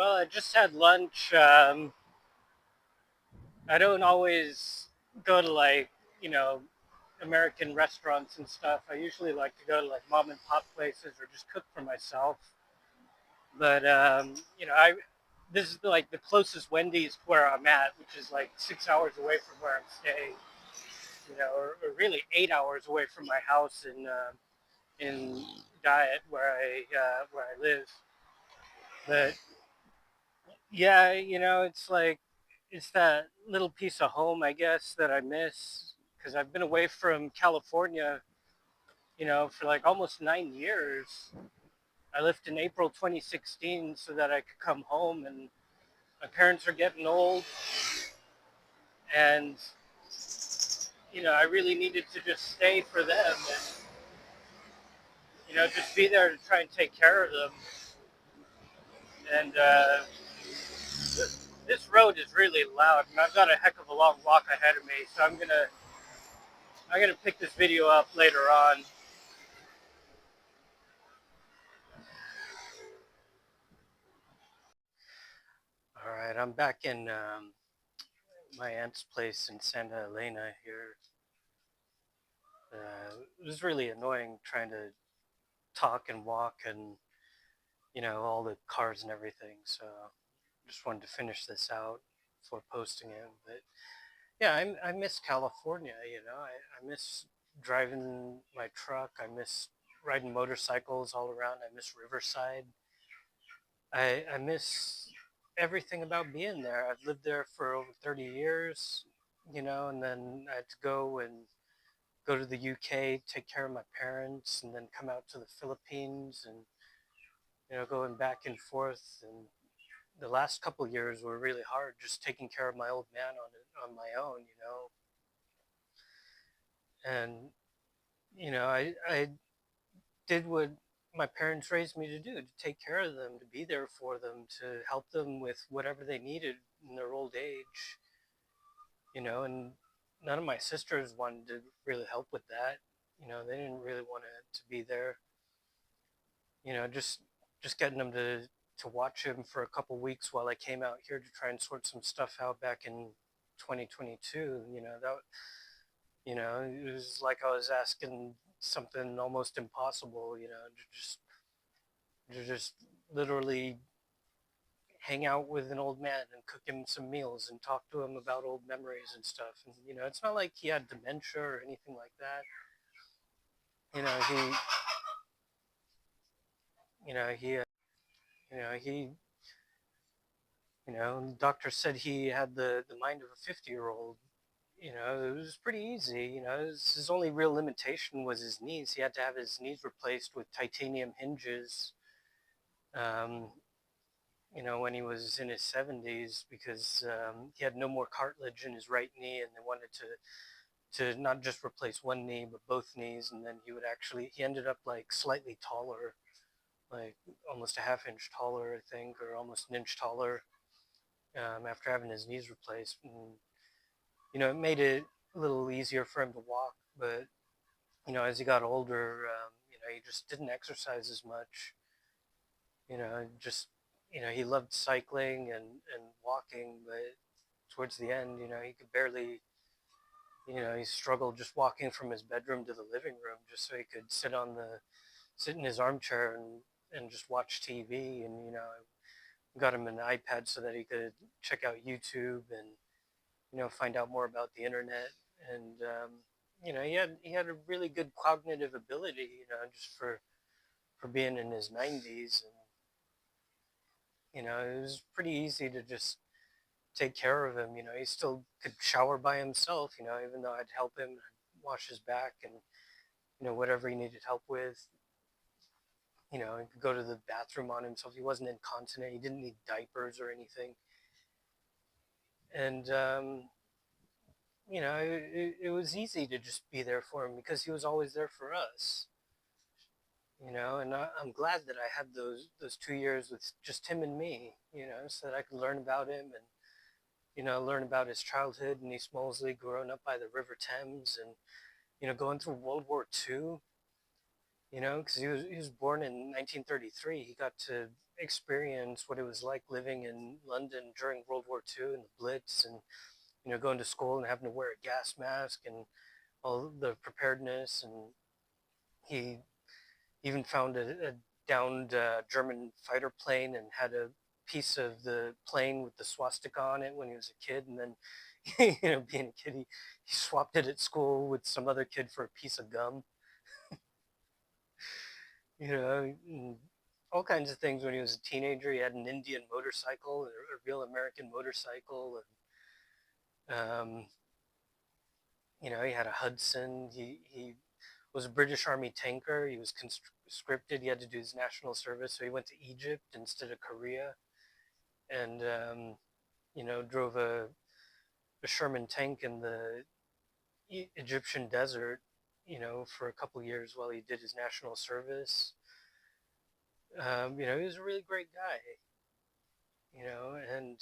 Well, I just had lunch. I don't always go to you know, American restaurants and stuff. I usually like to go to like mom and pop places or just cook for myself. But I this is like the closest Wendy's to where I'm at, which is like 6 hours away from where I'm staying. Or really 8 hours away from my house in Diet where I live. But yeah, it's like it's that little piece of home, I guess, that I miss because I've been away from California, for like almost 9 years. I left in April 2016 so that I could come home, and my parents are getting old, and I really needed to just stay for them and just be there to try and take care of them. And this road is really loud, and I've got a heck of a long walk ahead of me, so I'm gonna pick this video up later on. All right, I'm back in my aunt's place in Santa Elena here. It was really annoying trying to talk and walk and, all the cars and everything. So just wanted to finish this out before posting it. But yeah, I miss California, I miss driving my truck. I miss riding motorcycles all around. I miss Riverside. I miss everything about being there. I've lived there for over 30 years, and then I had to go to the UK, take care of my parents, and then come out to the Philippines and, going back and forth. And the last couple of years were really hard just taking care of my old man on my own, And, I did what my parents raised me to do, to take care of them, to be there for them, to help them with whatever they needed in their old age, and none of my sisters wanted to really help with that. They didn't really want to be there, just getting them to watch him for a couple weeks while I came out here to try and sort some stuff out back in 2022. It was like I was asking something almost impossible, to just literally hang out with an old man and cook him some meals and talk to him about old memories and stuff. And it's not like he had dementia or anything like that. You know, he, you know, he, uh, you know, he, the doctor said he had the mind of a 50-year-old. It was pretty easy. His only real limitation was his knees. He had to have his knees replaced with titanium hinges. Um, when he was in his 70s, because he had no more cartilage in his right knee, and they wanted to not just replace one knee but both knees. And then he ended up like slightly taller, like almost a half inch taller, I think, or almost an inch taller, after having his knees replaced. And it made it a little easier for him to walk. But as he got older, he just didn't exercise as much. Just he loved cycling and walking, but towards the end, he could barely. He struggled just walking from his bedroom to the living room just so he could sit in his armchair and just watch TV. And I got him an iPad so that he could check out YouTube and find out more about the internet. And he had a really good cognitive ability, just for being in his 90s. And it was pretty easy to just take care of him. He still could shower by himself, even though I'd help him wash his back and whatever he needed help with. He could go to the bathroom on himself. He wasn't incontinent. He didn't need diapers or anything. And it was easy to just be there for him because he was always there for us. And I'm glad that I had those 2 years with just him and me, so that I could learn about him and learn about his childhood in East Moseley, growing up by the River Thames, and going through World War II. because he was born in 1933. He got to experience what it was like living in London during World War II and the Blitz, and going to school and having to wear a gas mask and all the preparedness. And he even found a downed German fighter plane and had a piece of the plane with the swastika on it when he was a kid. And then, being a kid, he swapped it at school with some other kid for a piece of gum, and all kinds of things. When he was a teenager, he had an Indian motorcycle, a real American motorcycle. And, he had a Hudson. He was a British Army tanker. He was conscripted. He had to do his national service, so he went to Egypt instead of Korea, and drove a Sherman tank in the Egyptian desert, for a couple years while he did his national service. He was a really great guy, and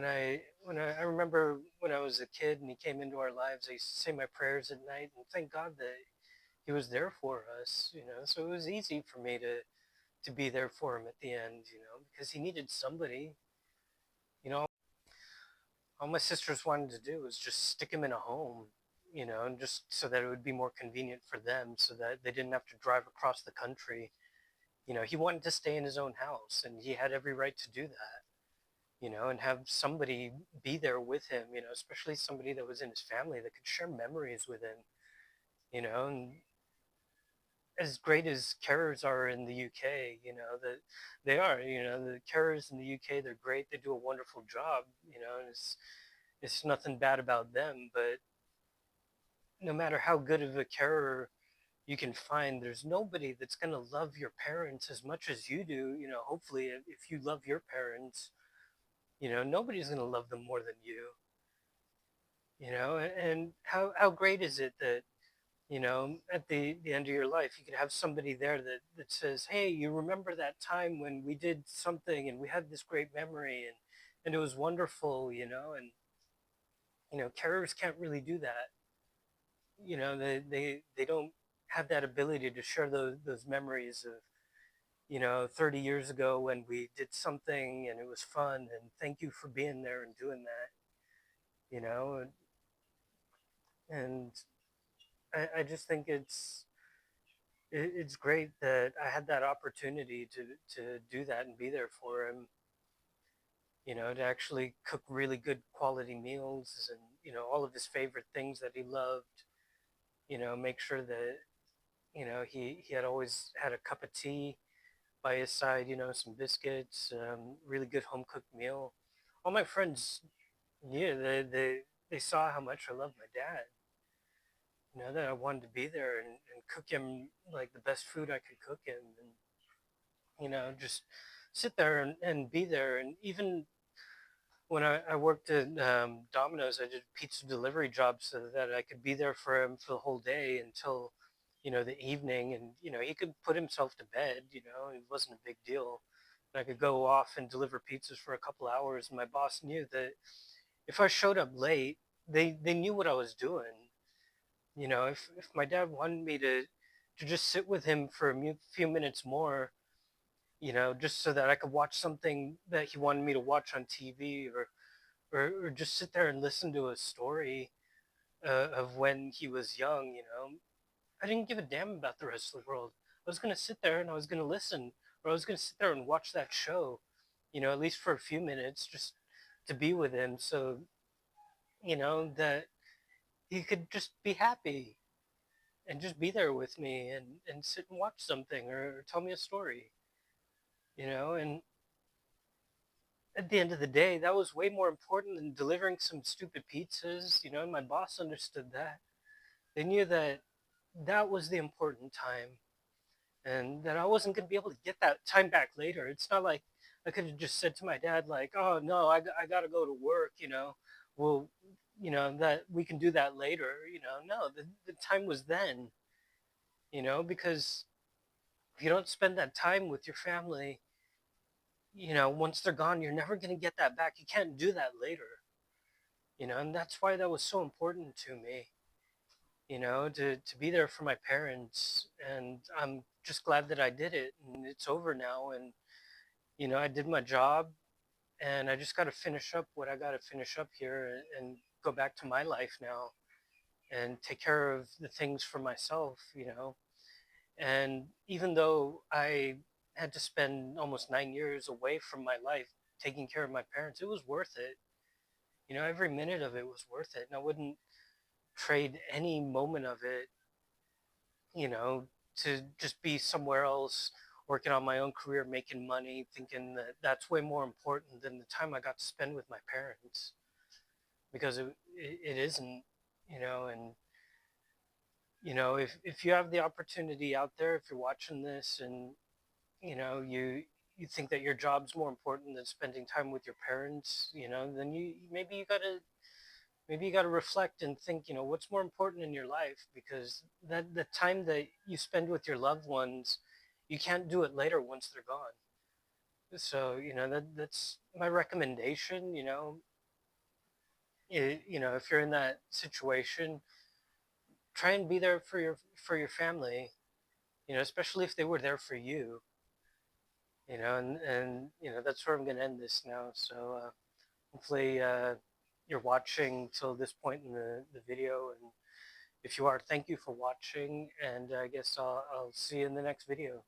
I remember when I was a kid and he came into our lives, I used to say my prayers at night and thank God that he was there for us, so it was easy for me to be there for him at the end, because he needed somebody. All my sisters wanted to do was just stick him in a home, and just so that it would be more convenient for them, so that they didn't have to drive across the country. He wanted to stay in his own house, and he had every right to do that, and have somebody be there with him, especially somebody that was in his family that could share memories with him, and as great as carers are in the UK, that they are, the carers in the UK, they're great. They do a wonderful job, and it's nothing bad about them. But no matter how good of a carer you can find, there's nobody that's going to love your parents as much as you do. Hopefully, if you love your parents, nobody's going to love them more than you. And how great is it that at the end of your life, you could have somebody there that says, hey, you remember that time when we did something and we had this great memory, and it was wonderful, and carers can't really do that. They don't have that ability to share those memories of 30 years ago when we did something and it was fun, and thank you for being there and doing that, you know and I just think it's great that I had that opportunity to do that and be there for him. To actually cook really good quality meals, and all of his favorite things that he loved. Make sure that he had always had a cup of tea by his side. Some biscuits, really good home cooked meal. All my friends, yeah, they saw how much I loved my dad. That I wanted to be there and cook him like the best food I could cook him, and just sit there and be there. And even when I worked at Domino's, I did pizza delivery jobs so that I could be there for him for the whole day until, the evening. And, he could put himself to bed, it wasn't a big deal. And I could go off and deliver pizzas for a couple hours. And my boss knew that if I showed up late, they knew what I was doing. If my dad wanted me to just sit with him for a few minutes more, just so that I could watch something that he wanted me to watch on TV, or just sit there and listen to a story of when he was young. I didn't give a damn about the rest of the world. I was going to sit there and I was going to listen, or I was going to sit there and watch that show, at least for a few minutes, just to be with him, so, that he could just be happy and just be there with me, and sit and watch something, or tell me a story, and at the end of the day, that was way more important than delivering some stupid pizzas, and my boss understood that. They knew that that was the important time, and that I wasn't going to be able to get that time back later. It's not like I could have just said to my dad, like, oh, no, I got to go to work, well, that we can do that later, no, the time was then, because if you don't spend that time with your family, once they're gone, you're never going to get that back. You can't do that later. And that's why that was so important to me. to be there for my parents. And I'm just glad that I did it, and it's over now. And, I did my job, and I just got to finish up what I got to finish up here, and go back to my life now and take care of the things for myself. And even though I had to spend almost 9 years away from my life taking care of my parents, it was worth it. Every minute of it was worth it. And I wouldn't trade any moment of it, you know, to just be somewhere else working on my own career, making money, thinking that that's way more important than the time I got to spend with my parents, because it isn't, and if you have the opportunity out there, if you're watching this, and you think that your job's more important than spending time with your parents, then maybe you got to reflect and think, what's more important in your life, because that the time that you spend with your loved ones, you can't do it later once they're gone. So, that's my recommendation. If you're in that situation, try and be there for your family, especially if they were there for you. And that's where I'm going to end this now. So hopefully you're watching till this point in the video, and if you are, thank you for watching, and I guess I'll see you in the next video.